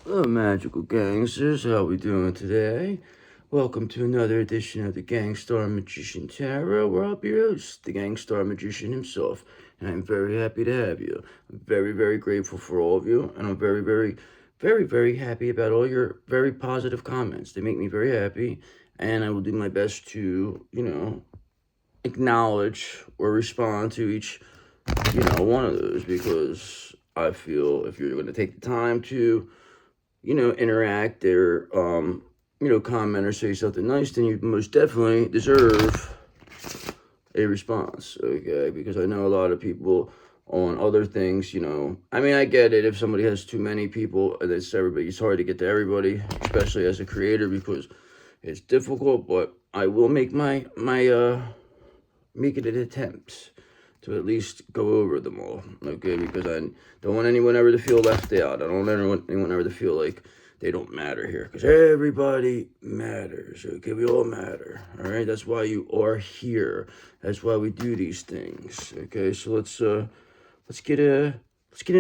Hello, magical gangsters. How we doing today? Welcome to another edition of the Gangster Magician Tarot, where I'll be your host, the Gangster Magician himself, and I'm very happy to have you. I'm very, very grateful for all of you, and I'm very, very, very, very happy about all your very positive comments. They make me very happy, and I will do my best to, acknowledge or respond to each, one of those, because I feel if you're going to take the time to interact or, comment or say something nice, then you most definitely deserve a response, okay? Because I know a lot of people on other things, I get it if somebody has too many people and it's everybody, it's hard to get to everybody, especially as a creator, because it's difficult, but I will make make it an attempt to at least go over them all, okay? Because I don't want anyone ever to feel left out. I don't want anyone ever to feel like they don't matter here, because everybody matters, okay? We all matter, all right? That's why you are here. That's why we do these things, okay? So let's get an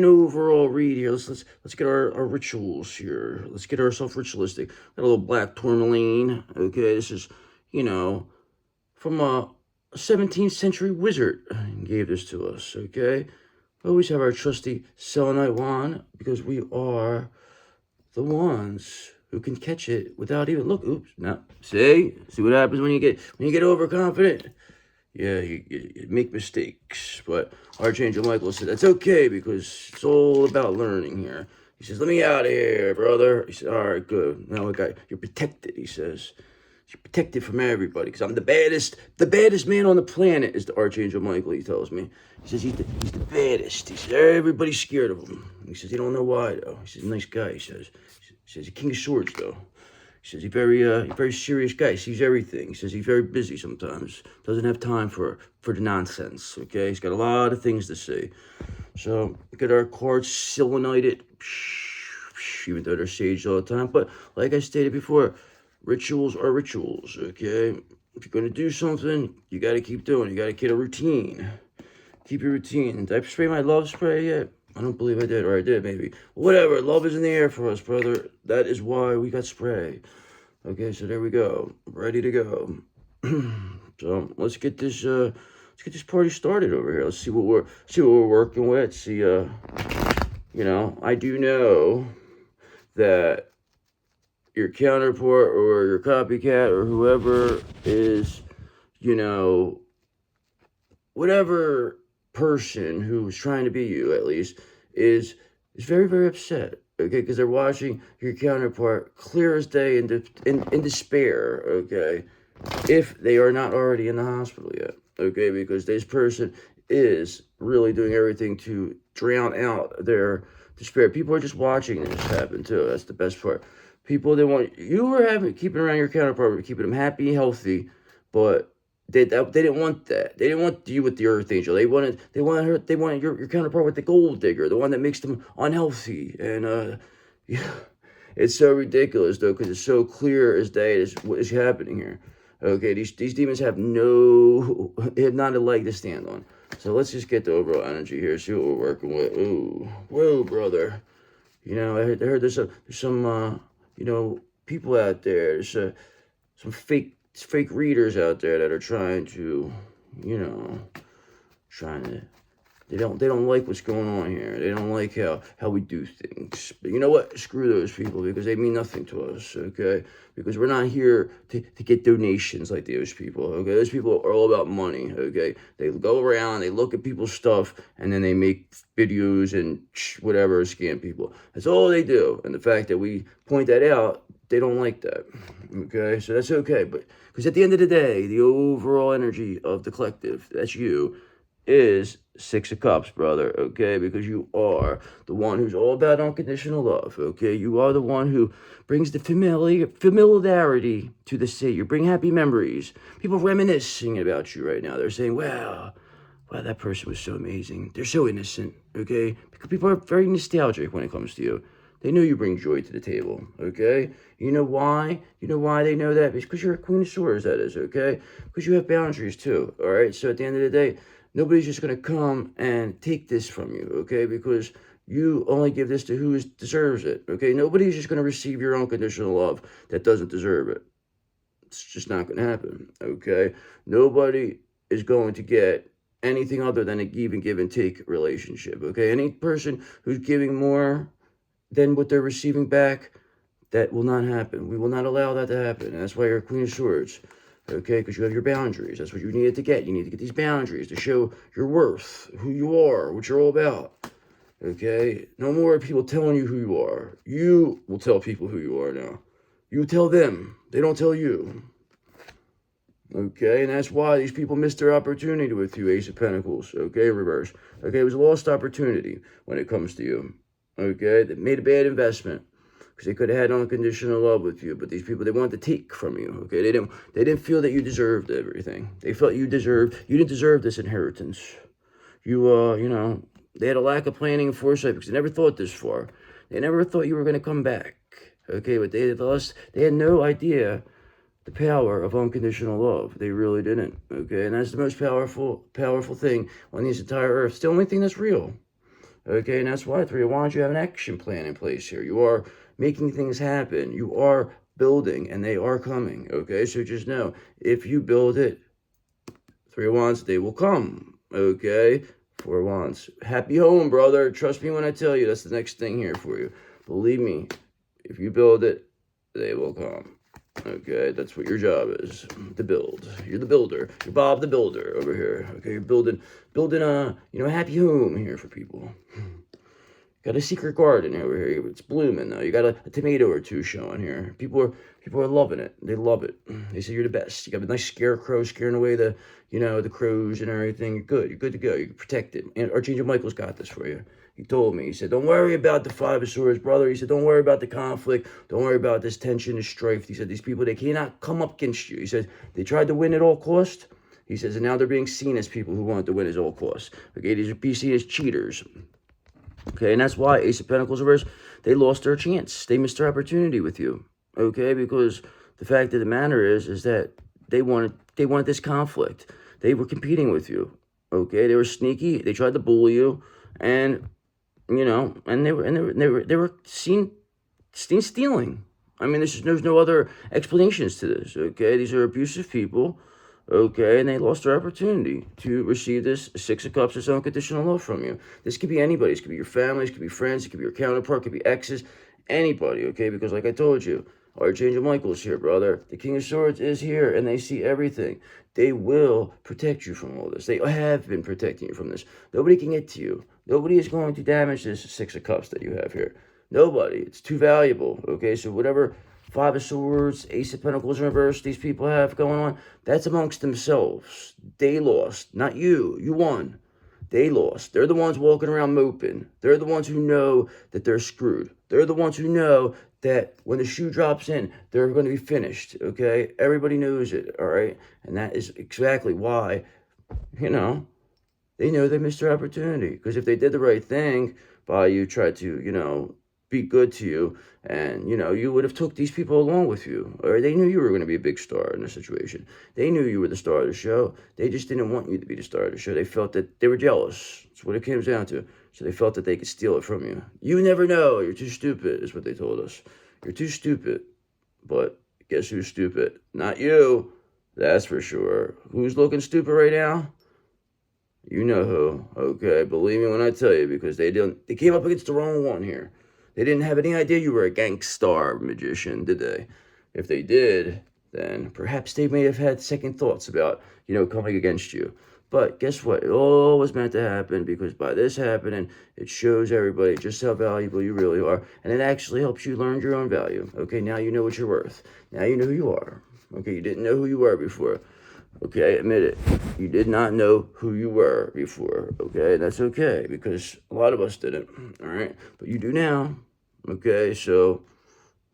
overall read here. Let's get our rituals here. Let's get ourselves ritualistic. Got a little black tourmaline, okay? This is, from a 17th century wizard gave this to us, okay? We always have our trusty selenite wand, because we are the ones who can catch it without even look. Oops, no. See what happens when you get overconfident? Yeah, you make mistakes. But Archangel Michael said that's okay, because it's all about learning here. He says, "Let me out of here, brother." He said, "All right, good. Now you're protected." He says, "You're protected from everybody, because I'm the baddest man on the planet," is the Archangel Michael, he tells me. He says he's the baddest. He says everybody's scared of him. He says he don't know why, though. He says, nice guy, he says. He says he's King of Swords, though. He says he's very serious guy. He sees everything. He says he's very busy sometimes. Doesn't have time for the nonsense, okay? He's got a lot of things to say. So, get our cards selenited, even though they're saged all the time. But, like I stated before, rituals are rituals, okay? If you're going to do something, you got to keep doing it. You got to get a routine. Keep your routine. Did I spray my love spray yet? I don't believe I did, or I did maybe. Whatever, love is in the air for us, brother. That is why we got spray. Okay, so there we go. Ready to go. So let's get this party started over here. Let's see what we're working with. See, I do know that your counterpart or your copycat or whoever is, whatever person who's trying to be you, at least, is very, very upset, okay? Because they're watching your counterpart clear as day in despair, okay? If they are not already in the hospital yet, okay? Because this person is really doing everything to drown out their despair. People are just watching this happen, too. That's the best part. People, they want you were keeping around your counterpart, keeping them happy, healthy, but they didn't want that. They didn't want you with the Earth Angel. They wanted your counterpart with the Gold Digger, the one that makes them unhealthy. And it's so ridiculous though, because it's so clear as day what is happening here. Okay, these demons have not a leg to stand on. So let's just get the overall energy here. See what we're working with. Ooh, whoa, brother. I heard there's some people out there. There's some fake readers out there that are trying to, they don't like what's going on here. They don't like how we do things. But you know what? Screw those people, because they mean nothing to us, okay? Because we're not here to get donations like those people, okay? Those people are all about money, okay? They go around, they look at people's stuff, and then they make videos and whatever, scam people. That's all they do. And the fact that we point that out, they don't like that, okay? So that's okay, but because at the end of the day, the overall energy of the collective, that's you, is Six of Cups, brother, okay? Because you are the one who's all about unconditional love, okay? You are the one who brings the familiarity to the city. You bring happy memories. People reminiscing about you right now. They're saying, wow, that person was so amazing. They're so innocent, okay? Because people are very nostalgic when it comes to you. They know you bring joy to the table, okay? You know why? You know why they know that? It's because you're a Queen of Swords, that is, okay? Because you have boundaries, too, all right? So at the end of the day, nobody's just going to come and take this from you, okay? Because You only give this to who deserves it, okay? Nobody's just going to receive your unconditional love that doesn't deserve it. It's just not going to happen, okay? Nobody is going to get anything other than a give and take relationship, okay? Any person who's giving more than what they're receiving back, that will not happen. We will not allow that to happen. And that's why you're a Queen of Swords, okay? Because you have your boundaries. That's what you needed to get. You need to get these boundaries to show your worth, who you are, what you're all about, okay? No more people telling you who you are. You will tell people who you are now. You tell them. They don't tell you. Okay, and that's why these people missed their opportunity with you, Ace of Pentacles, okay, reverse. Okay, it was a lost opportunity when it comes to you, okay? They made a bad investment because they could have had unconditional love with you, but these people, they wanted to take from you, okay? They didn't feel that you deserved everything. They felt you didn't deserve this inheritance. You know, they had a lack of planning and foresight because they never thought this far. They never thought you were going to come back, okay? But they had no idea the power of unconditional love. They really didn't, okay? And that's the most powerful thing on this entire earth. It's the only thing that's real, okay? And that's why, Three of Wands, you have an action plan in place here. You are making things happen. You are building, and they are coming, okay? So just know, if you build it, Three of Wands, they will come, okay? Four of Wands. Happy home, brother. Trust me when I tell you, that's the next thing here for you. Believe me, if you build it, they will come. Okay, that's what your job is, to build. You're the builder. You're Bob the Builder over here. Okay, you're building a, a happy home here for people. Got a secret garden over here. It's blooming though. You got a tomato or two showing here. People are loving it. They love it. They say you're the best. You got a nice scarecrow scaring away the crows and everything. You're good. You're good to go. You're protected. And Archangel Michael's got this for you. He told me, he said, don't worry about the Five of Swords, brother. He said, don't worry about the conflict. Don't worry about this tension and strife. He said, these people, they cannot come up against you. He said, they tried to win at all cost. He says, and now they're being seen as people who want to win at all costs. Okay, these are being seen as cheaters. Okay, and that's why Ace of Pentacles reverse, they lost their chance. They missed their opportunity with you. Okay, because the fact of the matter is that they wanted this conflict. They were competing with you. Okay, they were sneaky. They tried to bully you, and and they were seen stealing. I mean, there's no other explanations to this. Okay, these are abusive people. Okay, and they lost their opportunity to receive this Six of Cups, this unconditional love from you. This could be anybody. This could be your family. This could be friends. It could be your counterpart. It could be exes. Anybody, okay? Because like I told you, Archangel Michael's here, brother. The King of Swords is here, and they see everything. They will protect you from all this. They have been protecting you from this. Nobody can get to you. Nobody is going to damage this Six of Cups that you have here. Nobody. It's too valuable, okay? So whatever Five of Swords, Ace of Pentacles in reverse these people have going on, that's amongst themselves. They lost, not you. You won. They lost. They're the ones walking around moping. They're the ones who know that they're screwed. They're the ones who know that when the shoe drops in, they're going to be finished, okay? Everybody knows it, all right? And that is exactly why, they know they missed their opportunity. Because if they did the right thing by you, tried to, be good to you, and you would have took these people along with you, or they knew you were going to be a big star in this situation. They knew you were the star of the show. They just didn't want you to be the star of the show. They felt that they were jealous. That's what it came down to. So they felt that they could steal it from you. You never know. You're too stupid, is what they told us. You're too stupid. But guess who's stupid? Not you. That's for sure. Who's looking stupid right now? You know who. Okay, believe me when I tell you, because they came up against the wrong one here. They didn't have any idea you were a Gangster Magician, did they? If they did, then perhaps they may have had second thoughts about, coming against you. But guess what? It all was meant to happen, because by this happening, it shows everybody just how valuable you really are. And it actually helps you learn your own value. Okay, now you know what you're worth. Now you know who you are. Okay, you didn't know who you were before. Okay, admit it. You did not know who you were before. Okay, that's okay, because a lot of us didn't. All right, but you do now. Okay, so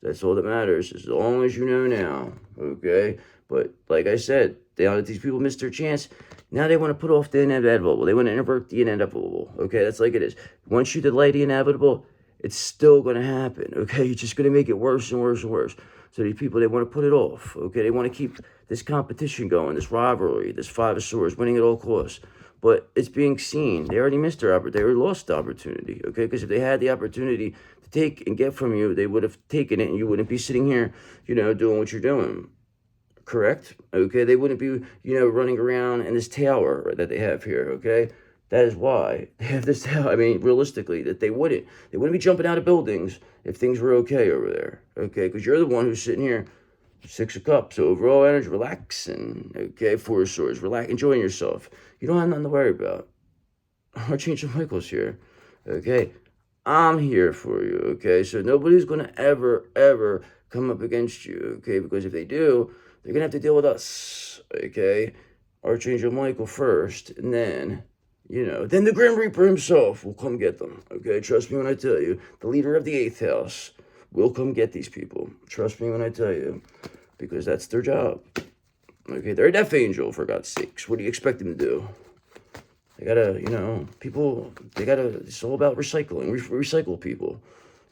that's all that matters, as long as you know now. Okay, but like I said, these people missed their chance. Now they want to put off the inevitable. They want to invert the inevitable. Okay, that's like it is. Once you delay the inevitable, it's still going to happen. Okay, you're just going to make it worse and worse and worse. So these people, they want to put it off. Okay, they want to keep this competition going, this rivalry, this Five of Swords, winning at all costs. but it's being seen. They already missed their opportunity. They already lost the opportunity, okay? Because if they had the opportunity to take and get from you, they would have taken it, and you wouldn't be sitting here, doing what you're doing. Correct? Okay, they wouldn't be, running around in this tower that they have here, okay? That is why they have this tower. I mean, realistically, that they wouldn't be jumping out of buildings if things were okay over there, okay? Because you're the one who's sitting here, Six of Cups, overall energy, relaxing, okay? Four of Swords, relax, enjoying yourself. You don't have nothing to worry about. Archangel Michael's here, okay? I'm here for you, okay? So nobody's going to ever come up against you, okay? Because if they do, they're going to have to deal with us, okay? Archangel Michael first, and then, then the Grim Reaper himself will come get them, okay? Trust me when I tell you. The leader of the 8th house will come get these people. Trust me when I tell you, because that's their job, okay? They're a death angel, for God's sakes. What do you expect them to do? They gotta, it's all about recycling. We recycle people,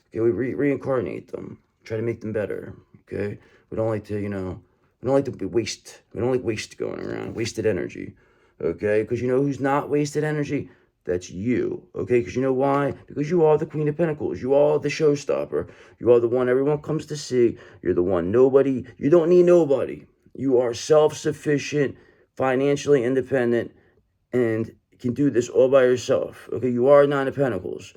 okay? We reincarnate them, try to make them better, okay? We don't like to, we don't like to waste. We don't like waste going around, wasted energy, okay? Because who's not wasted energy? That's you, okay? Because you know why? Because you are the Queen of Pentacles. You are the showstopper. You are the one everyone comes to see. You're the one you don't need nobody. You are self-sufficient, financially independent, and can do this all by yourself, okay? You are 9 of Pentacles.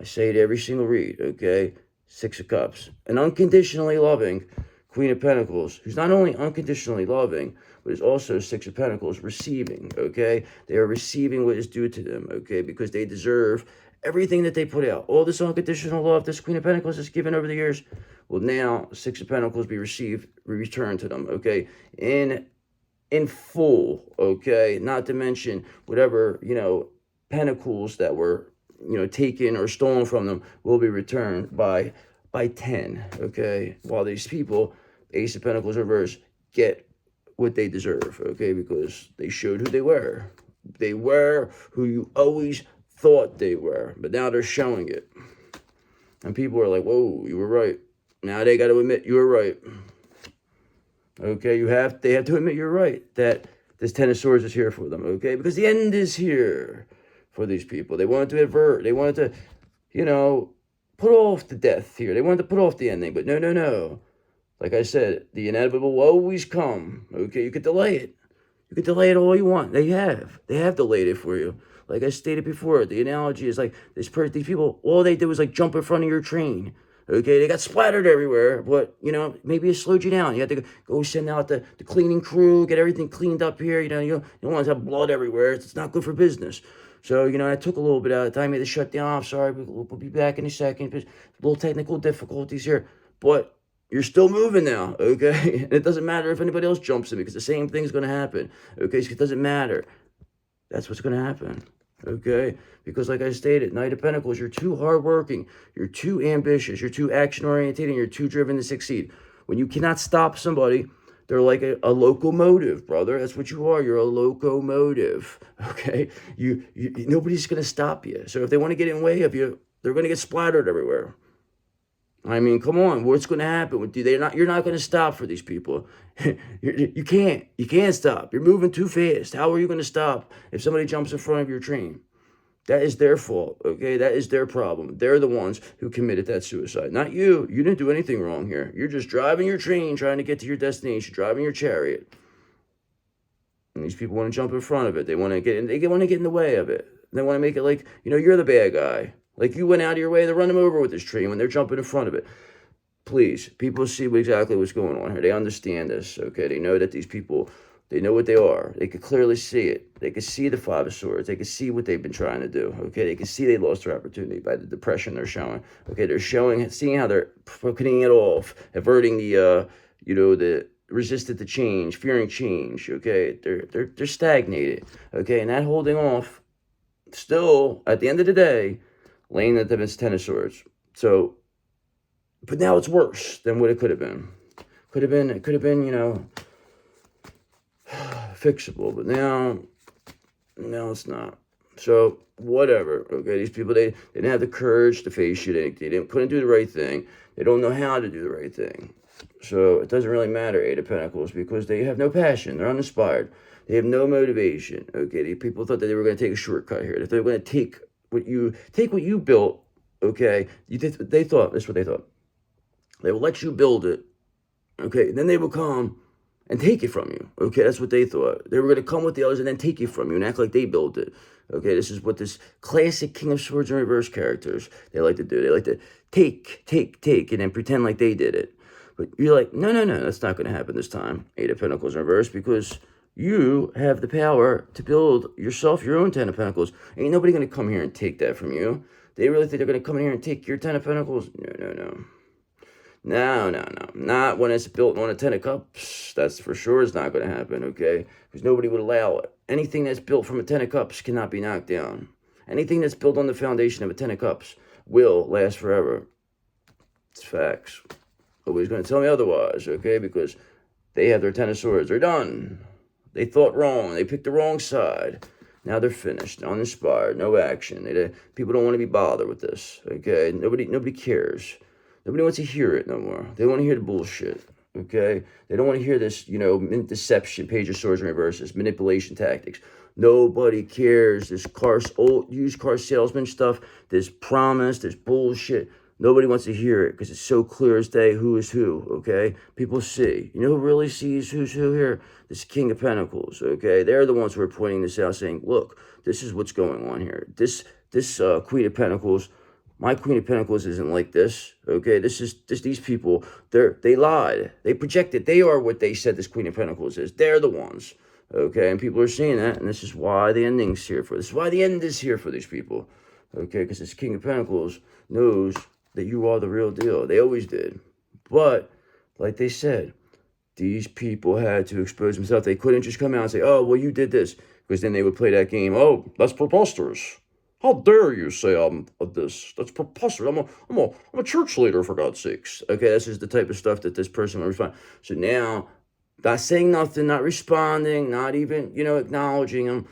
I say it every single read, okay? 6 of Cups. An unconditionally loving Queen of Pentacles, who's not only unconditionally loving, but is also 6 of Pentacles, receiving, okay? They are receiving what is due to them, okay? Because they deserve everything that they put out. All this unconditional love this Queen of Pentacles has given over the years will now, 6 of Pentacles, be returned to them, okay? In full, okay? Not to mention whatever, pentacles that were, taken or stolen from them will be returned by 10, okay? While these people, Ace of Pentacles reverse, get what they deserve, okay? Because they showed who they were. They were who you always thought they were, but now they're showing it. And people are like, whoa, you were right. Now they got to admit you were right. Okay, they have to admit you're right, that this 10 of Swords is here for them, okay? Because the end is here for these people. They wanted to avert. They wanted to, put off the death here. They wanted to put off the ending, but no. Like I said, the inevitable will always come, okay? You could delay it. You could delay it all you want. They have delayed it for you. Like I stated before, the analogy is like these people, all they did was like jump in front of your train. Okay, they got splattered everywhere, but, maybe it slowed you down. You had to go send out the cleaning crew, get everything cleaned up here. You don't want to have blood everywhere. It's not good for business. So, I took a little bit out of time. I had to shut down. I'm sorry, we'll be back in a second. There's little technical difficulties here, but you're still moving now, okay? And it doesn't matter if anybody else jumps in because the same thing's going to happen, okay? So it doesn't matter. That's what's going to happen. Okay, because like I stated, Knight of Pentacles, you're too hardworking, you're too ambitious, you're too action-oriented, and you're too driven to succeed. When you cannot stop somebody, they're like a locomotive, brother. That's what you are. You're a locomotive, okay? Nobody's going to stop you. So if they want to get in the way of you, they're going to get splattered everywhere. I mean, come on, what's going to happen with you? You're not going to stop for these people. You can't stop. You're moving too fast. How are you going to stop if somebody jumps in front of your train? That is their fault, okay? That is their problem. They're the ones who committed that suicide, not you. You didn't do anything wrong here. You're just driving your train, trying to get to your destination, driving your chariot. And these people want to jump in front of it. They want to get in the way of it. They want to make it like, you're the bad guy. Like you went out of your way to run them over with this train when they're jumping in front of it. Please, people see exactly what's going on here. They understand this, okay? They know that these people, they know what they are. They could clearly see it. They could see the 5 of Swords. They could see what they've been trying to do, okay? They could see they lost their opportunity by the depression they're showing, okay? They're seeing how they're putting it off, averting the resisted to change, fearing change, okay? They're stagnated, okay? And that holding off, still, at the end of the day, laying at them is 10 of Swords. So, but now it's worse than what it could have been. It could have been, fixable. But now it's not. So, whatever. Okay, these people, they didn't have the courage to face you. They couldn't do the right thing. They don't know how to do the right thing. So, it doesn't really matter, 8 of Pentacles, because they have no passion. They're uninspired. They have no motivation. Okay, the people thought that they were going to take a shortcut here. That they were going to take what you built. Okay, they thought that's what they thought. They will let you build it. Okay, and then they will come and take it from you. Okay, that's what they thought. They were going to come with the others and then take it from you and act like they built it. Okay, this is what this classic King of Swords in reverse characters, they like to do. They like to take, and then pretend like they did it. But you're like, no, that's not going to happen this time. Eight of Pentacles in reverse, because you have the power to build yourself your own Ten of Pentacles. Ain't nobody going to come here and take that from you. They really think they're going to come in here and take your Ten of Pentacles? No. No. Not when it's built on a Ten of Cups. That's for sure is not going to happen, okay? Because nobody would allow it. Anything that's built from a Ten of Cups cannot be knocked down. Anything that's built on the foundation of a Ten of Cups will last forever. It's facts. Nobody's going to tell me otherwise, okay? Because they have their Ten of Swords. They're done. They thought wrong. They picked the wrong side. Now they're finished, uninspired, no action. People don't want to be bothered with this, okay? Nobody cares. Nobody wants to hear it no more. They want to hear the bullshit, okay? They don't want to hear this, deception, Page of Swords in reverse, this manipulation tactics. Nobody cares. This old used car salesman stuff, this promise, this bullshit. Nobody wants to hear it because it's so clear as day who is who, okay? People see. You know who really sees who's who here? This King of Pentacles, okay? They're the ones who are pointing this out, saying, look, this is what's going on here. This Queen of Pentacles, my Queen of Pentacles isn't like this, okay? These people, they lied. They projected. They are what they said this Queen of Pentacles is. They're the ones, okay? And people are seeing that, and this is why the ending's here for. This is why the end is here for these people, okay? Because this King of Pentacles knows that you are the real deal. They always did. But, like they said, these people had to expose themselves. They couldn't just come out and say, oh, well, you did this. Because then they would play that game. Oh, that's preposterous. How dare you say I'm this? That's preposterous. I'm a church leader, for God's sakes. Okay, this is the type of stuff that this person would respond. So now, not saying nothing, not responding, not even, acknowledging them,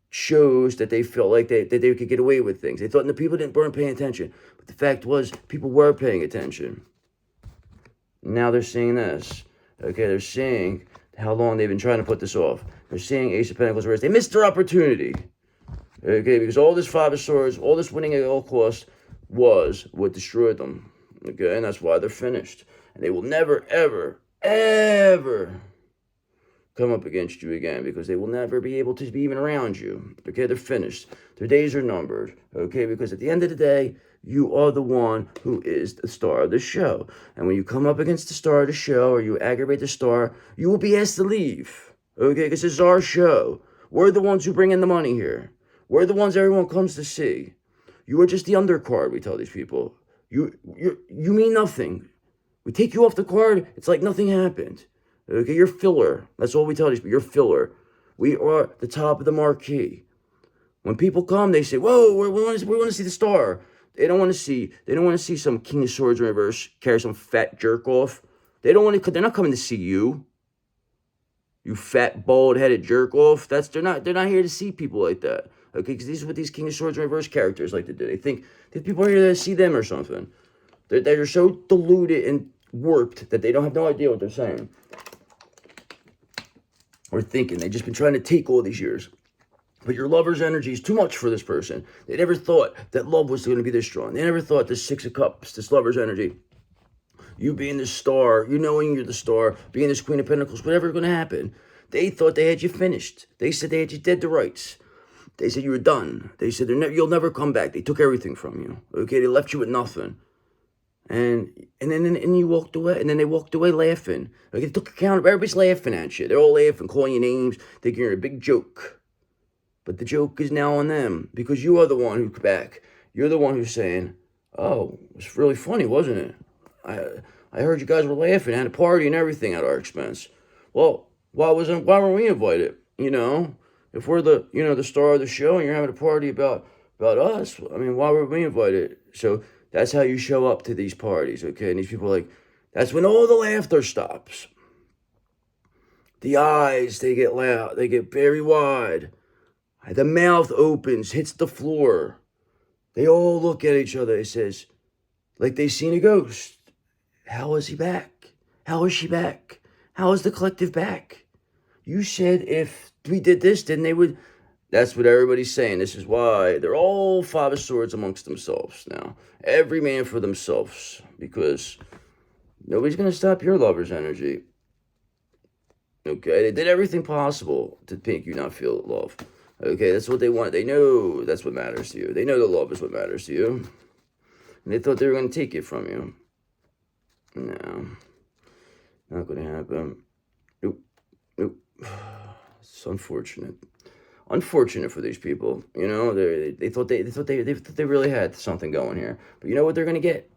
shows that they felt like they could get away with things. They thought the people weren't paying attention. But the fact was, people were paying attention. Now they're seeing this. Okay, they're seeing how long they've been trying to put this off. They're seeing Ace of Pentacles reverse. They missed their opportunity. Okay, because all this Five of Swords, all this winning at all costs was what destroyed them. Okay, and that's why they're finished. And they will never, ever, ever come up against you again, because they will never be able to be even around you. Okay, they're finished. Their days are numbered. Okay, because at the end of the day, you are the one who is the star of the show. And when you come up against the star of the show, or you aggravate the star, you will be asked to leave. Okay, because this is our show. We're the ones who bring in the money here. We're the ones everyone comes to see. You are just the undercard, we tell these people. You mean nothing. We take you off the card, it's like nothing happened. Okay, you're filler. That's all we tell these people. You're filler. We are the top of the marquee. When people come, they say, whoa, we want to see the star. They don't want to see some King of Swords in reverse carry some fat jerk off. They're not coming to see you. You fat, bald-headed jerk off. They're not here to see people like that. Okay, because this is what these King of Swords in reverse characters like to do. They think that people are here to see them or something. They're so diluted and warped that they don't have no idea what they're saying or thinking. They've just been trying to take all these years. But your lover's energy is too much for this person. They never thought that love was going to be this strong. They never thought this Six of Cups, this lover's energy, you being the star, you knowing you're the star, being this Queen of Pentacles, whatever's going to happen, they thought they had you finished. They said they had you dead to rights. They said you were done. They said you'll never come back. They took everything from you. Okay, they left you with nothing. And then you walked away, and then they walked away laughing. Okay, they took account of everybody's laughing at you. They're all laughing, calling you names, thinking you're a big joke. But the joke is now on them, because you are the one who's back. You're the one who's saying, oh, it was really funny, wasn't it? I heard you guys were laughing, had a party and everything at our expense. Well, why weren't we invited? If we're the star of the show and you're having a party about us, I mean, why were we invited? So that's how you show up to these parties, okay? And these people are like, that's when all the laughter stops. The eyes, they get loud, they get very wide. The mouth opens, hits the floor. They all look at each other. It says, like they've seen a ghost. How is he back? How is she back? How is the collective back? You said if we did this, then they would. That's what everybody's saying. This is why they're all Five of Swords amongst themselves now. Every man for themselves. Because nobody's going to stop your lover's energy. Okay? They did everything possible to make you not feel love. Okay? That's what they want. They know that's what matters to you. They know the love is what matters to you. And they thought they were going to take it from you. No. Not going to happen. Nope. Nope. It's unfortunate. Unfortunate for these people, you know. They thought they really had something going here, but you know what they're gonna get?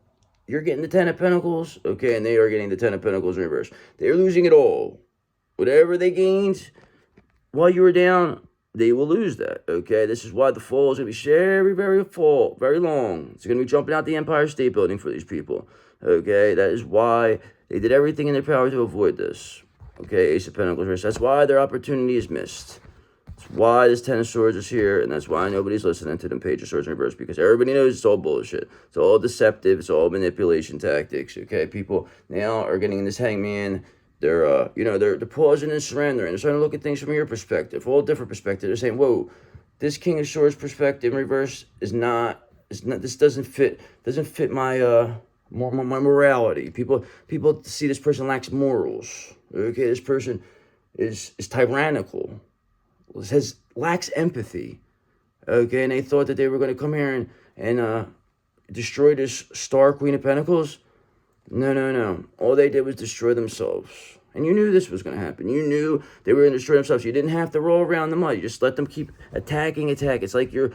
You're getting the Ten of Pentacles, okay, and they are getting the Ten of Pentacles in reverse. They're losing it all. Whatever they gained while you were down, they will lose that, okay. This is why the fall is gonna be very long. It's gonna be jumping out the Empire State Building for these people, okay. That is why they did everything in their power to avoid this, okay. Ace of Pentacles reverse. That's why their opportunity is missed. That's why this Ten of Swords is here, and that's why nobody's listening to them Page of Swords in reverse, because everybody knows it's all bullshit. It's all deceptive. It's all manipulation tactics, okay? People now are getting this Hangman. They're, they're pausing and surrendering. They're starting to look at things from your perspective, all different perspective. They're saying, whoa, this King of Swords perspective in reverse is not, this doesn't fit my, my morality. People see this person lacks morals, okay? This person is tyrannical. Lacks empathy, okay, and they thought that they were going to come here and destroy this Star Queen of Pentacles. No. All they did was destroy themselves, and you knew this was going to happen. You knew they were going to destroy themselves. You didn't have to roll around the mud. You just let them keep attacking. It's like you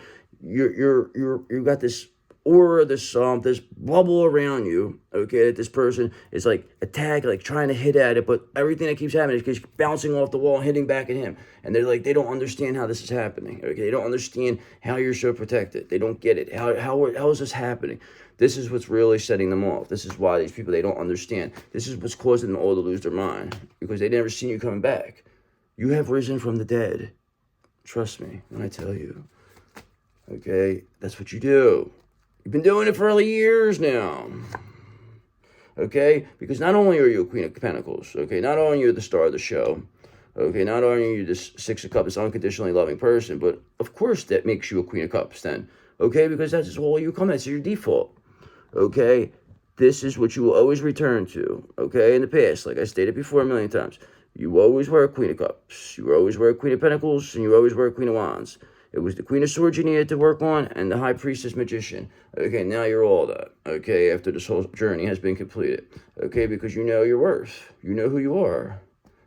got this aura, this bubble around you, okay, that this person is like attacking, like trying to hit at it, but everything that keeps happening is keeps bouncing off the wall and hitting back at him. And they're like, they don't understand how this is happening, okay? They don't understand how you're so protected. They don't get it. How is this happening? This is what's really setting them off. This is why these people, they don't understand. This is what's causing them all to lose their mind, because they never seen you coming back. You have risen from the dead. Trust me when I tell you, okay? That's what you do. You've been doing it for early years now, okay? Because not only are you a Queen of Pentacles, okay? Not only are you the star of the show, okay? Not only are you this Six of Cups, this unconditionally loving person, but of course that makes you a Queen of Cups then, okay? Because that's all you come, that's your default, okay? This is what you will always return to, okay? In the past, like I stated before a million times, you always were a Queen of Cups, you always were a Queen of Pentacles, and you always were a Queen of Wands. It was the Queen of Swords you needed to work on, and the High Priestess Magician. Okay, now you're all that, okay, after this whole journey has been completed. Okay, because you know your worth. You know who you are.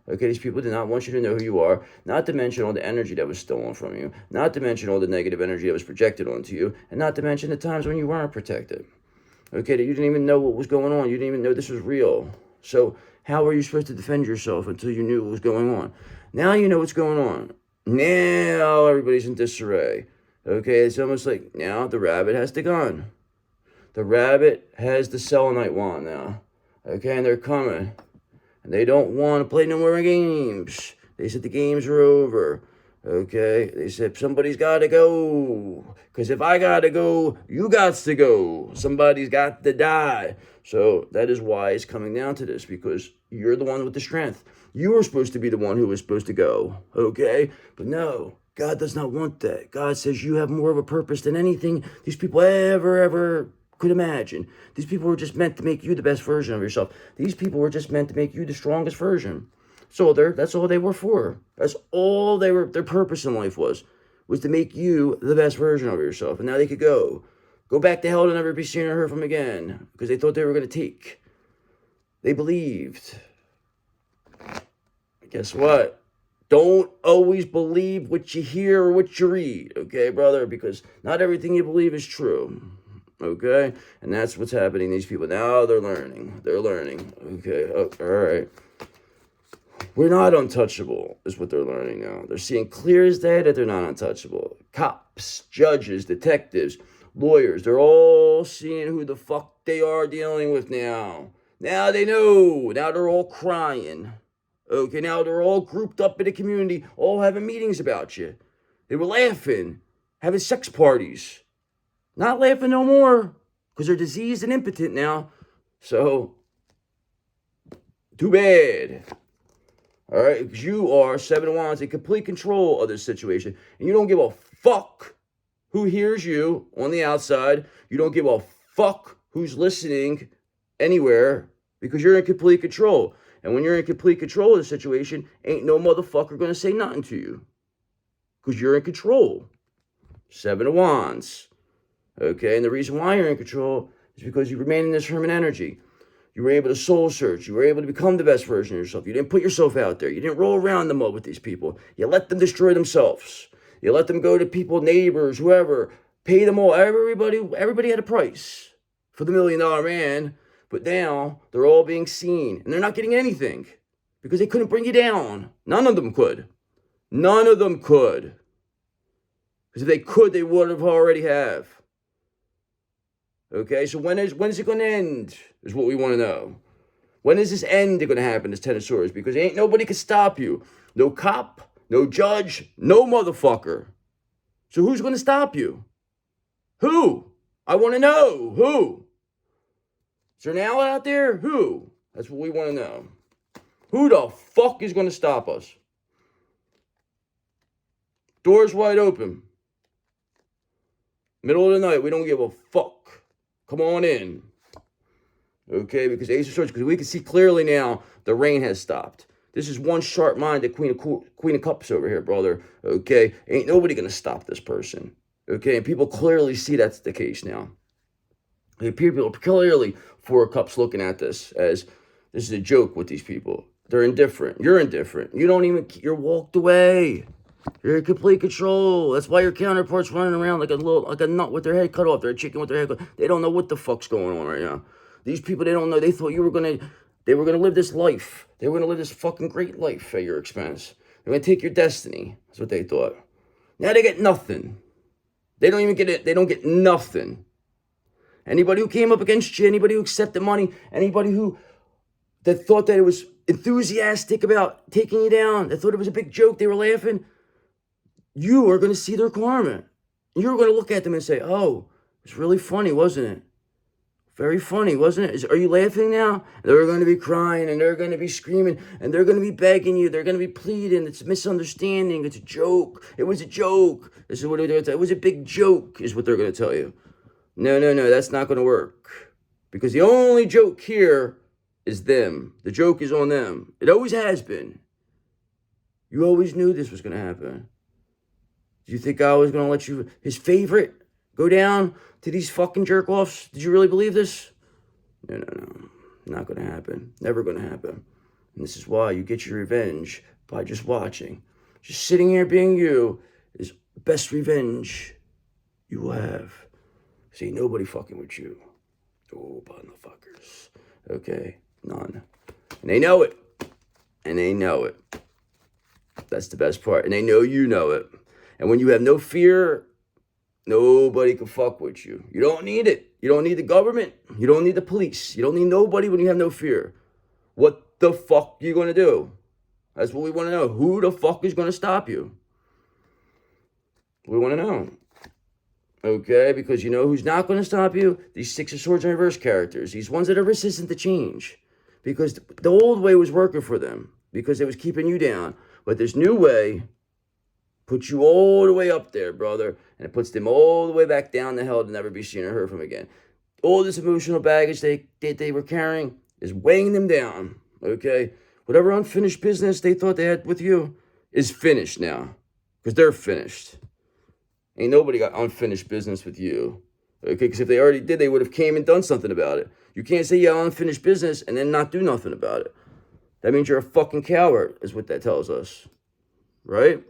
Okay, these people did not want you to know who you are, not to mention all the energy that was stolen from you, not to mention all the negative energy that was projected onto you, and not to mention the times when you weren't protected. Okay, that you didn't even know what was going on. You didn't even know this was real. So how were you supposed to defend yourself until you knew what was going on? Now you know what's going on. Now everybody's in disarray. Okay, it's almost like now the rabbit has the gun. The rabbit has the selenite wand now. Okay, and they're coming. And they don't want to play no more games. They said the games are over. Okay, they said somebody's got to go. Because if I got to go, you got to go. Somebody's got to die. So that is why it's coming down to this, because you're the one with the strength. You were supposed to be the one who was supposed to go, okay? But no, God does not want that. God says you have more of a purpose than anything these people ever could imagine. These people were just meant to make you the best version of yourself. These people were just meant to make you the strongest version. So that's all they were for. That's all their purpose in life was to make you the best version of yourself. And now they could go back to hell to never be seen or heard from again, because they thought they were going to take. They believed. Guess what? Don't always believe what you hear or what you read, okay, brother? Because not everything you believe is true, okay? And that's what's happening to these people. Now they're learning. They're learning, okay? Oh, all right. We're not untouchable, is what they're learning now. They're seeing clear as day that they're not untouchable. Cops, judges, detectives, lawyers, they're all seeing who the fuck they are dealing with now. Now they know. Now they're all crying. Okay, now they're all grouped up in the community, all having meetings about you. They were laughing, having sex parties. Not laughing no more, because they're diseased and impotent now. So, too bad. All right? Because you are 7 of Wands in complete control of this situation. And you don't give a fuck who hears you on the outside. You don't give a fuck who's listening anywhere because you're in complete control. And when you're in complete control of the situation, ain't no motherfucker going to say nothing to you because you're in control. 7 of Wands. Okay? And the reason why you're in control is because you remain in this hermit energy. You were able to soul search. You were able to become the best version of yourself. You didn't put yourself out there. You didn't roll around the mud with these people. You let them destroy themselves. You let them go to people, neighbors, whoever, pay them all. Everybody had a price for the $1 Million Man, but now they're all being seen, and they're not getting anything because they couldn't bring you down. None of them could. None of them could. Because if they could, they would have already have. Okay, so when is it going to end is what we want to know. When is this end going to happen, this 10 of Swords? Because ain't nobody can stop you. No cop, no judge, no motherfucker. So who's going to stop you? Who? I want to know. Who? Is there an owl out there? Who? That's what we want to know. Who the fuck is going to stop us? Doors wide open. Middle of the night, we don't give a fuck. Come on in. Okay, because Ace of Swords, because we can see clearly now the rain has stopped. This is one sharp-minded Queen of Cups over here, brother. Okay, ain't nobody going to stop this person. Okay, and people clearly see that's the case now. Okay, people are clearly 4 of Cups looking at this as this is a joke with these people. They're indifferent. You're indifferent. You're walked away. You're in complete control. That's why your counterpart's running around like a nut with their head cut off. They're a chicken with their head cut off. They don't know what the fuck's going on right now. These people, they don't know. They thought they were gonna live this life. They were gonna live this fucking great life at your expense. They're gonna take your destiny. That's what they thought. Now they get nothing. They don't even get it. They don't get nothing. Anybody who came up against you, anybody who accepted money, anybody that thought that it was enthusiastic about taking you down, that thought it was a big joke, they were laughing, you are going to see their karma. You're going to look at them and say, oh, it's really funny, wasn't it? Very funny, wasn't it? Are you laughing now? They're going to be crying, and they're going to be screaming, and they're going to be begging you. They're going to be pleading. It's a misunderstanding. It's a joke. It was a joke. This is what they're going to tell you. It was a big joke, is what they're going to tell you. No, that's not going to work. Because the only joke here is them. The joke is on them. It always has been. You always knew this was going to happen. Do you think God was going to let you, his favorite, go down to these fucking jerk-offs? Did you really believe this? No. Not going to happen. Never going to happen. And this is why you get your revenge by just watching. Just sitting here being you is the best revenge you will have. See, nobody fucking with you. Oh, motherfuckers. Okay? None. And they know it. And they know it. That's the best part. And they know you know it. And when you have no fear, nobody can fuck with you. You don't need it. You don't need the government. You don't need the police. You don't need nobody when you have no fear. What the fuck are you going to do? That's what we want to know. Who the fuck is going to stop you? We want to know. Okay? Because you know who's not going to stop you? These 6 of Swords in reverse characters. These ones that are resistant to change. Because the old way was working for them. Because it was keeping you down. But this new way puts you all the way up there, brother. And it puts them all the way back down to hell to never be seen or heard from again. All this emotional baggage they were carrying is weighing them down. Okay? Whatever unfinished business they thought they had with you is finished now. Because they're finished. Ain't nobody got unfinished business with you. Okay? Because if they already did, they would have came and done something about it. You can't say you have unfinished business and then not do nothing about it. That means you're a fucking coward, is what that tells us. Right?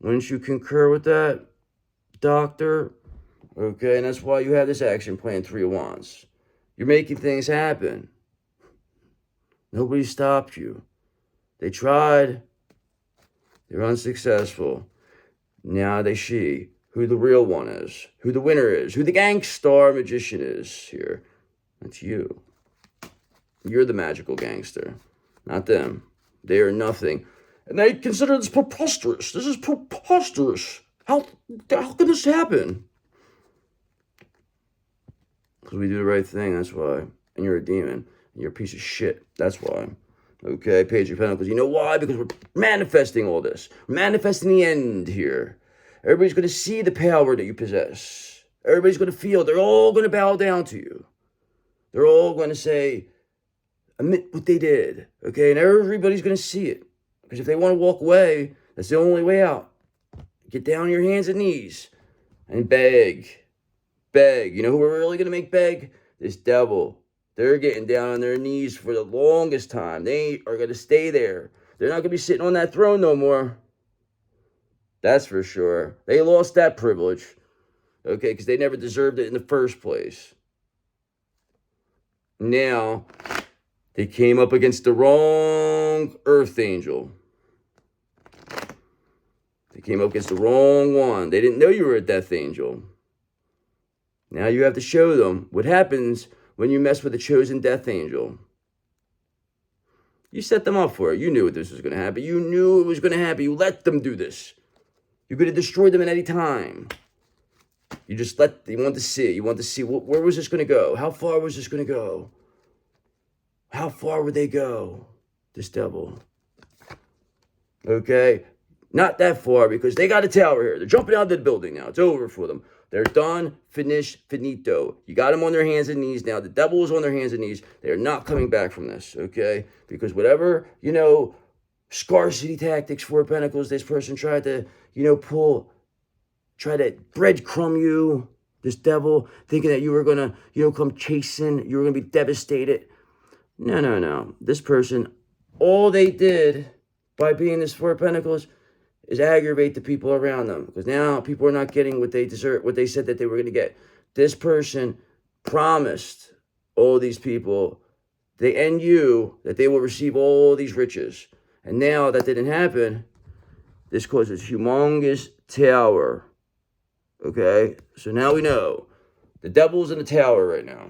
Wouldn't you concur with that, doctor? Okay, and that's why you have this action plan, 3 of Wands. You're making things happen. Nobody stopped you. They tried. They're unsuccessful. Now they see who the real one is, who the winner is, who the Gangster Magician is here. That's you. You're the magical gangster, not them. They are nothing. And they consider this preposterous. This is preposterous. How can this happen? Because we do the right thing, that's why. And you're a demon. And you're a piece of shit. That's why. Okay, Page of Pentacles. You know why? Because we're manifesting all this. We're manifesting the end here. Everybody's going to see the power that you possess. Everybody's going to feel. They're all going to bow down to you. They're all going to say, admit what they did. Okay, and everybody's going to see it. Because if they want to walk away, that's the only way out. Get down on your hands and knees and beg. Beg. You know who we're really going to make beg? This devil. They're getting down on their knees for the longest time. They are going to stay there. They're not going to be sitting on that throne no more. That's for sure. They lost that privilege. Okay, because they never deserved it in the first place. Now, they came up against the wrong earth angel. They came up against the wrong one. They didn't know you were a death angel. Now you have to show them what happens when you mess with a chosen death angel. You set them up for it. You knew what this was going to happen. You knew it was going to happen. You let them do this. You could have destroyed them at any time. You just you want to see. You want to see where was this going to go? How far was this going to go? How far would they go? This devil. Okay? Not that far because they got a tower here. They're jumping out of the building now. It's over for them. They're done, finished, finito. You got them on their hands and knees now. The devil is on their hands and knees. They are not coming back from this, okay? Because whatever, scarcity tactics, Four of Pentacles, this person tried to, try to breadcrumb you, this devil, thinking that you were going to, come chasing, you were going to be devastated. No. This person, all they did by being this Four of Pentacles is aggravate the people around them. Because now people are not getting what they deserve, what they said that they were going to get. This person promised all these people, they and you, that they will receive all these riches. And now that didn't happen, this causes humongous tower. Okay? So now we know. The devil's in the tower right now.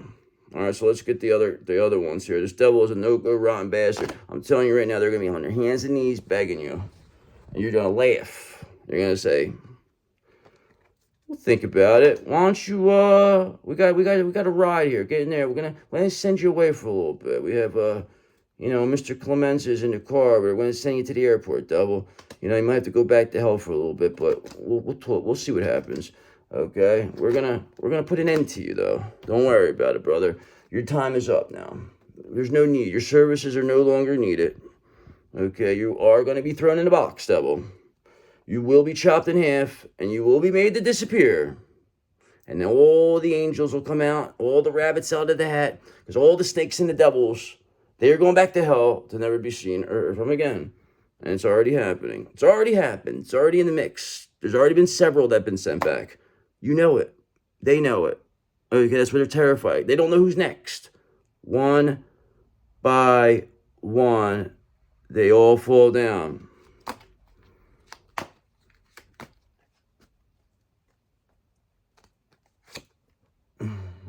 All right, so let's get the other ones here. This devil is a no-go rotten bastard. I'm telling you right now, they're going to be on their hands and knees begging you. And you're going to laugh. You're going to say, well, think about it. Why don't you, we got a ride here. Get in there. We're going to send you away for a little bit. We have, Mr. Clemens is in the car. We're going to send you to the airport, devil. You might have to go back to hell for a little bit, but we'll talk. We'll see what happens. Okay? We're going to put an end to you, though. Don't worry about it, brother. Your time is up now. There's no need. Your services are no longer needed. Okay, you are going to be thrown in a box, devil. You will be chopped in half, and you will be made to disappear. And then all the angels will come out, all the rabbits out of the hat, because all the snakes and the devils, they are going back to hell to never be seen or heard from again. And it's already happening. It's already happened. It's already in the mix. There's already been several that have been sent back. You know it. They know it. Okay, that's why they're terrified. They don't know who's next. One by one, they all fall down.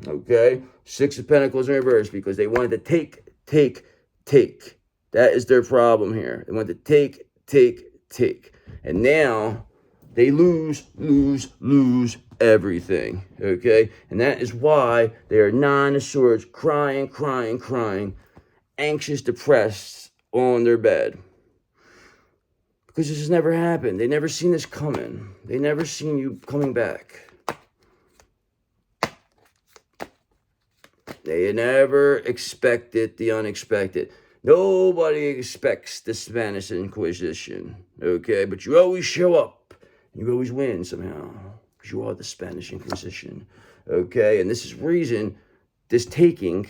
Okay? Six of Pentacles in reverse because they wanted to take. That is their problem here. They want to take. And now they lose everything. Okay? And that is why they are Nine of Swords, crying, anxious, depressed on their bed. Because this has never happened. They never seen this coming. They never seen you coming back. They never expected the unexpected. Nobody expects the Spanish Inquisition, okay? But you always show up. You always win somehow. Because you are the Spanish Inquisition, okay? And this is reason, this taking,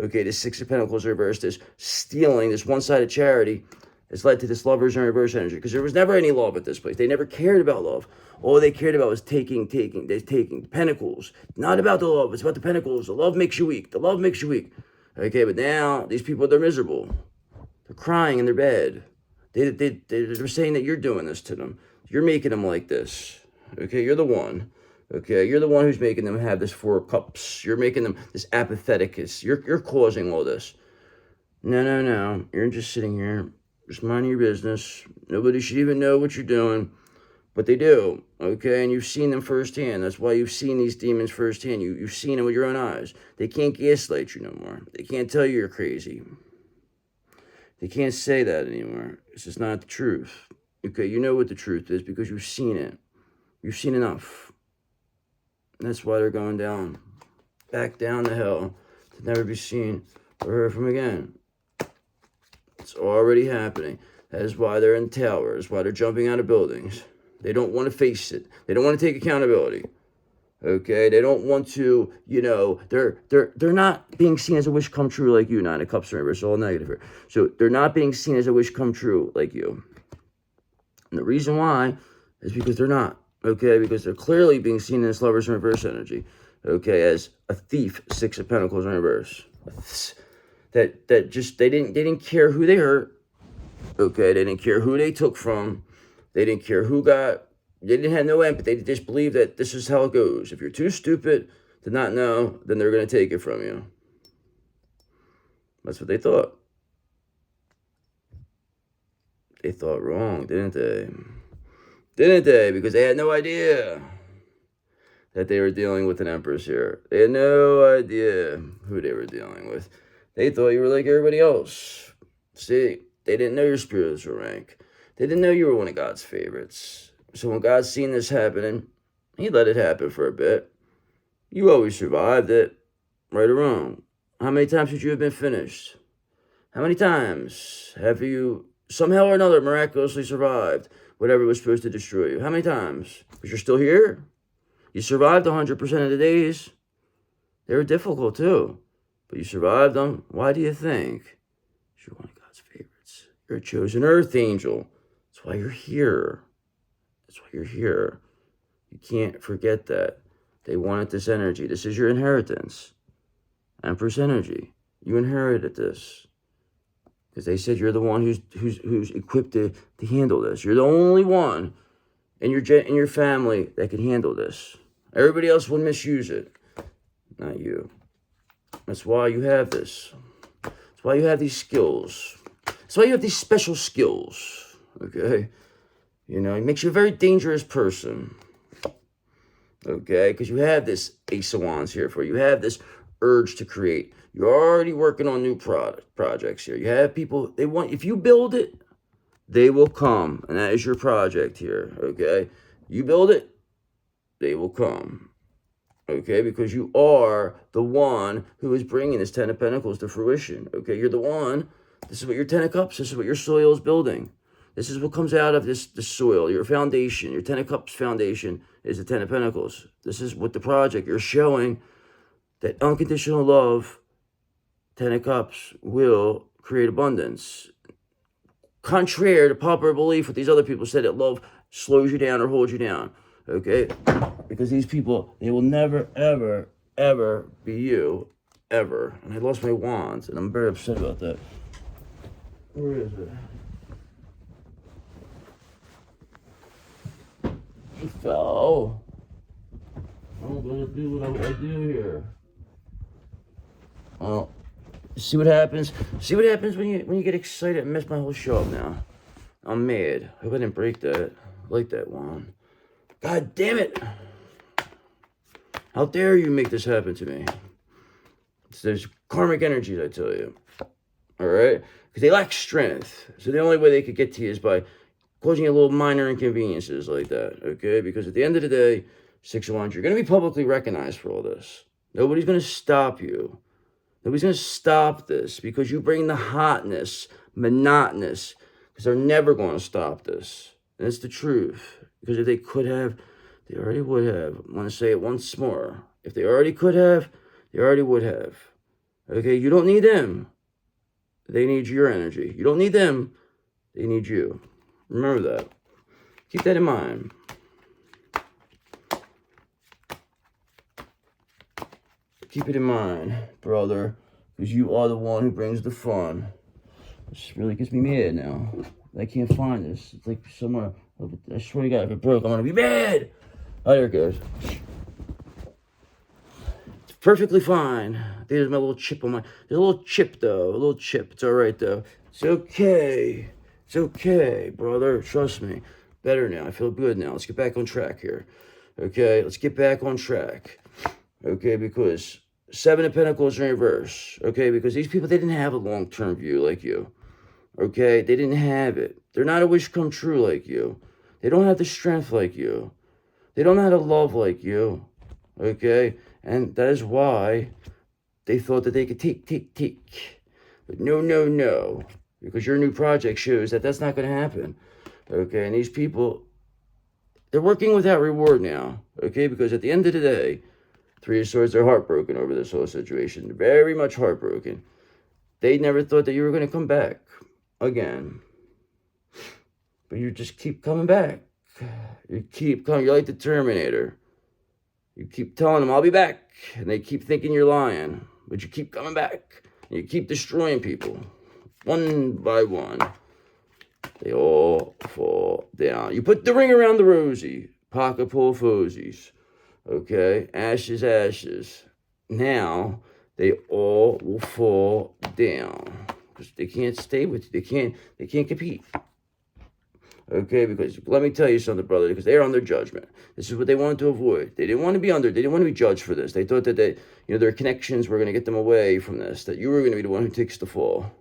okay, this Six of Pentacles reversed, this stealing, this one-sided charity, has led to this lovers in reverse energy. Because there was never any love at this place. They never cared about love. All they cared about was taking. They're taking. Pentacles. Not about the love. It's about the pentacles. The love makes you weak. The love makes you weak. Okay, but now, these people, they're miserable. They're crying in their bed. They're saying that you're doing this to them. You're making them like this. Okay, you're the one. Okay, you're the one who's making them have this Four of Cups. You're making them this apatheticus. You're causing all this. No. You're just sitting here. Just mind your business. Nobody should even know what you're doing. But they do, okay? And you've seen them firsthand. That's why you've seen these demons firsthand. You've seen them with your own eyes. They can't gaslight you no more. They can't tell you you're crazy. They can't say that anymore. It's just not the truth. Okay, you know what the truth is because you've seen it. You've seen enough. And that's why they're going down. Back down to hell. To never be seen or heard from again. It's already happening. That is why they're in towers. Why they're jumping out of buildings. They don't want to face it. They don't want to take accountability. Okay, they don't want to, you know, they're not being seen as a wish come true like you. Nine of Cups, remember, it's all negative here. So they're not being seen as a wish come true like you. And the reason why is because they're not. Okay, because they're clearly being seen as Lovers in reverse energy. Okay, as a thief, Six of Pentacles in reverse. That just they didn't care who they hurt. Okay, they didn't care who they took from. They didn't care who got. They didn't have no empathy. They just believed that this is how it goes. If you're too stupid to not know, then they're going to take it from you. That's what they thought. They thought wrong, didn't they? Didn't they? Because they had no idea that they were dealing with an Empress here. They had no idea who they were dealing with. They thought you were like everybody else. See, they didn't know your spiritual rank. They didn't know you were one of God's favorites. So when God's seen this happening, he let it happen for a bit. You always survived it, right or wrong. How many times would you have been finished? How many times have you somehow or another miraculously survived whatever was supposed to destroy you? How many times? Because you're still here. You survived 100% of the days. They were difficult too, but you survived them. Why do you think? You're one of God's favorites. You're a chosen earth angel. That's why you're here. That's why you're here. You can't forget that. They wanted this energy. This is your inheritance. Empress energy. You inherited this. Because they said you're the one who's equipped to handle this. You're the only one in your family that can handle this. Everybody else will misuse it. Not you. That's why you have this. That's why you have these skills. That's why you have these special skills. Okay? You know, it makes you a very dangerous person. Okay? Because you have this Ace of Wands here for you. You have this urge to create. You're already working on new projects here. You have people, they want, if you build it, they will come. And that is your project here. Okay? You build it, they will come. Okay? Because you are the one who is bringing this Ten of Pentacles to fruition. Okay? You're the one. This is what your Ten of Cups, this is what your soil is building. This is what comes out of this soil, your foundation, your Ten of Cups foundation is the Ten of Pentacles. This is what the project, you're showing that unconditional love, Ten of Cups, will create abundance. Contrary to popular belief, what these other people said, that love slows you down or holds you down. Okay? Because these people, they will never, ever, ever be you. Ever. And I lost my wands, and I'm very upset about that. Where is it? It fell. I'm gonna do what I do here. Well, see what happens? See what happens when you get excited and mess my whole show up now? I'm mad. I hope I didn't break that. I like that one. God damn it! How dare you make this happen to me? There's karmic energies, I tell you. Alright? Because they lack strength. So the only way they could get to you is by causing you little minor inconveniences like that. Okay? Because at the end of the day, Six of Wands, you're going to be publicly recognized for all this. Nobody's going to stop you. Nobody's going to stop this because you bring the hotness, monotonous, because they're never going to stop this. And it's the truth. Because if they could have, they already would have. I'm going to say it once more. If they already could have, they already would have. Okay? You don't need them. They need your energy. You don't need them. They need you. Remember that. Keep that in mind. Keep it in mind, brother, because you are the one who brings the fun. This really gets me mad now. I can't find this. It's like somewhere. I swear to God, if it broke, I'm going to be mad. Oh, there it goes. It's perfectly fine. There's my little chip on my... There's a little chip, though. A little chip. It's all right, though. It's okay. It's okay, brother. Trust me. Better now. I feel good now. Let's get back on track here. Okay? Let's get back on track. Okay? Because Seven of Pentacles in reverse. Okay? Because these people, they didn't have a long-term view like you. Okay? They didn't have it. They're not a wish come true like you. They don't have the strength like you. They don't know how to love like you. Okay? And that is why they thought that they could take. But no. Because your new project shows that that's not going to happen. Okay? And these people, they're working without reward now. Okay? Because at the end of the day, Three of Swords are heartbroken over this whole situation. They're very much heartbroken. They never thought that you were going to come back again. But you just keep coming back. You keep coming. You're like the Terminator. You keep telling them, I'll be back. And they keep thinking you're lying. But you keep coming back. And you keep destroying people. One by one. They all fall down. You put the ring around the rosy. Pocket full of posies. Okay? Ashes. Now, they all will fall down. Because they can't stay with you. They can't compete. Okay, because let me tell you something, brother, because they're under judgment. This is what they wanted to avoid. They didn't want to be judged for this. They thought that their connections were going to get them away from this, that you were going to be the one who takes the fall.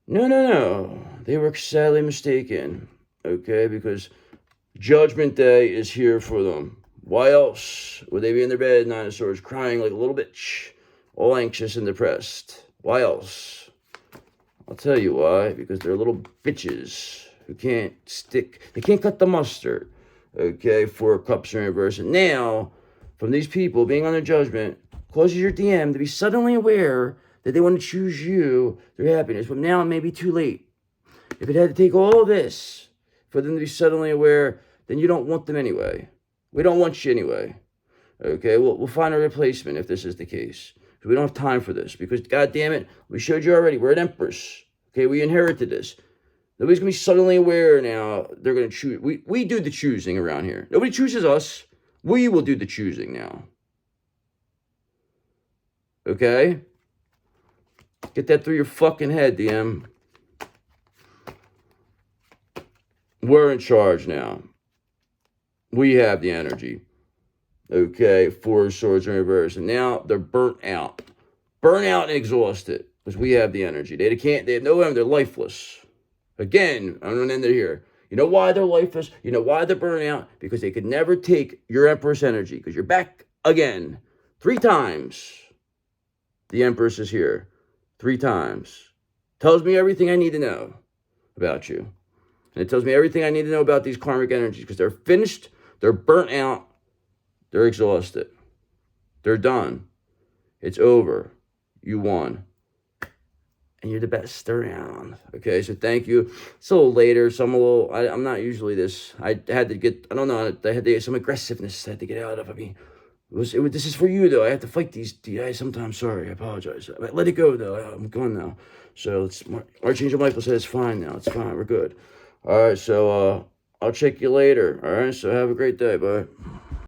No. They were sadly mistaken. Okay, because Judgment Day is here for them. Why else would they be in their bed, Nine of Swords, crying like a little bitch, all anxious and depressed? Why else? I'll tell you why. Because they're little bitches who can't cut the mustard, okay, 4 of Cups in reverse. And now, from these people being under judgment, causes your DM to be suddenly aware that they want to choose you, their happiness. But now it may be too late. If it had to take all of this for them to be suddenly aware, then you don't want them anyway. We don't want you anyway. Okay, we'll find a replacement if this is the case. Because we don't have time for this. Because, God damn it, we showed you already. We're an Empress. Okay, we inherited this. Nobody's going to be suddenly aware now. They're going to choose. We do the choosing around here. Nobody chooses us. We will do the choosing now. Okay? Get that through your fucking head, DM. We're in charge now. We have the energy. Okay? 4 of Swords in reverse. And now they're burnt out. Burnt out and exhausted. Because we have the energy. They have no energy. They're lifeless. Again, I'm going to end it here. You know why they're lifeless? You know why they're burning out? Because they could never take your Empress energy. Because you're back again. 3 times. The Empress is here. 3 times. Tells me everything I need to know about you. And it tells me everything I need to know about these karmic energies. Because they're finished. They're burnt out. They're exhausted. They're done. It's over. You won. And you're the best around. Okay, so thank you. It's a little later, so I'm not usually this. I had to get, I had to get some aggressiveness I had to get out of. I mean, this is for you, though. I have to fight these guys sometimes. Sorry, I apologize. Let it go, though. I'm gone now. So Archangel Michael says it's fine now. It's fine. We're good. All right, so I'll check you later. All right, so have a great day. Bye.